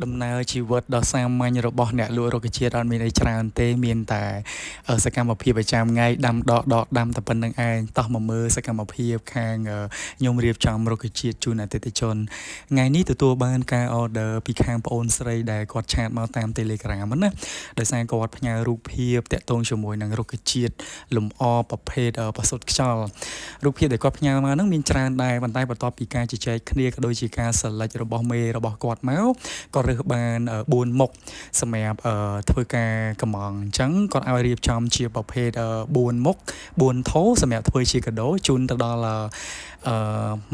ដំណើរជីវិតដ៏សាមញ្ញរបស់អ្នកលក់រុក្ខជាតិអត់មានអីច្រើនទេមានតែសកម្មភាពប្រចាំថ្ងៃដាំដកដាំតែប៉ុណ្្នឹងឯងតោះមកមើលសកម្មភាពខាងខ្ញុំរៀបចំរុក្ខជាតិជូនអតិថិជនថ្ងៃនេះទទួលបានការ order ពីខាងប្អូនស្រីដែលគាត់ឆាតមកតាម Telegram ណាដោយសារគាត់ផ្ញើរូបភាពតាក់ទងជាមួយនឹងរុក្ខជាតិលំអប្រភេទប្រសុទ្ធខ្យល់រូបភាពដែលគាត់ផ្ញើមកហ្នឹងមានច្រើនដែរប៉ុន្តែបន្ទាប់ពីការជជែកគ្នាក៏ដូចជាការ select របស់មេរបស់គាត់មកគាត់រើសបាន4មុខសម្រាប់ធ្វើការកម្មង់អញ្ចឹងគាត់ឲ្យរៀបចំជាប្រភេទ4មុខ4ថូសម្រាប់ធ្វើជាកាដូជូនទៅដល់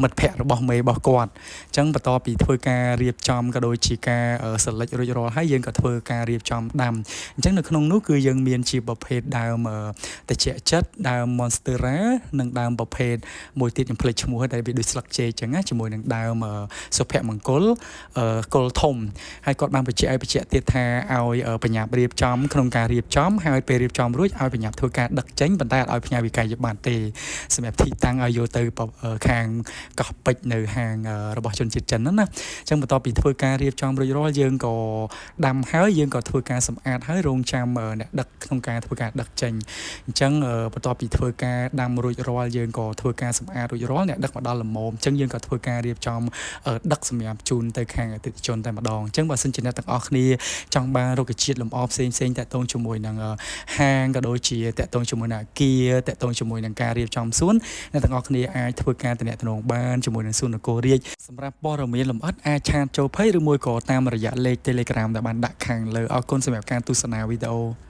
មិត្តភ័ក្តិរបស់មេរបស់គាត់អញ្ចឹងបន្ទាប់ពីធ្វើការរៀបចំក៏ដូចជាការ select រួចរាល់ហើយយើងក៏ធ្វើការរៀបចំដាំអញ្ចឹងនៅក្នុងនោះគឺយើងមានជាប្រភេទដើមត្រជាក់ចិត្តដើម Monstera និងដើមប្រភេទមួយទៀតខ្ញុំភ្លេចឈ្មោះហើយវាដូចស្លឹកចេកអញ្ចឹងណាជាមួយនឹងដើមសុភមង្គលគល់ធំហើយគាត់បានបញ្ជាក់ទៀតថាឲ្យបញ្ញាប់រៀបចំក្នុងការរៀបចំហើយពេលរៀបចំរួចឲ្យបញ្ញាប់ធ្វើការដឹកចេញប៉ុន្តែអត់ឲ្យផ្ញើវិក័យប័ណ្ណទេសម្រាប់ទីតាំងឲ្យយកទៅខាងកោះពេជ្រនៅហាងរបស់ជនជាតិចិនហ្នឹងណាអញ្ចឹងបន្ទាប់ពីធ្វើការរៀបចំរួចរាល់យើងក៏ដាំហើយយើងក៏ធ្វើការសម្អាតហើយរងចាំអ្នកដឹកក្នុងការធ្វើការដឹកចេញអញ្ចឹងបន្ទាប់ពីធ្វើការដាំរួចរាល់យើងក៏ធ្វើការសម្អាតរួចរាល់អ្នកដឹកមកដល់ល្មមអញ្ចឹងយើងក៏ធ្វើការរៀបចំដឹកសម្រាប់ជូនទៅខាងអតិថិជនតែម្ដងអញ្ចឹងបើសិនជាអ្នកទាំងអស់គ្នាចង់បានរុក្ខជាតិលម្អផ្សេងតាក់ទងជាមួយនឹងហាងក៏ដូចជាតាក់ទងជាមួយនឹងអគារតាក់ទងជាមួយនឹងការរៀបចំសួនអ្នកទាំងអស់គ្នាអាចធ្វើការទំនាក់ទំនងបានជាមួយនឹងសួននគររាជសម្រាប់ព័ត៌មានលម្អិតអាចឆាតចូល Page ឬមួយក៏តាមរយៈលេខ Telegram ដែលបានដាក់ខាងលើអរគុណសម្រាប់ការទស្សនាវីដេអូ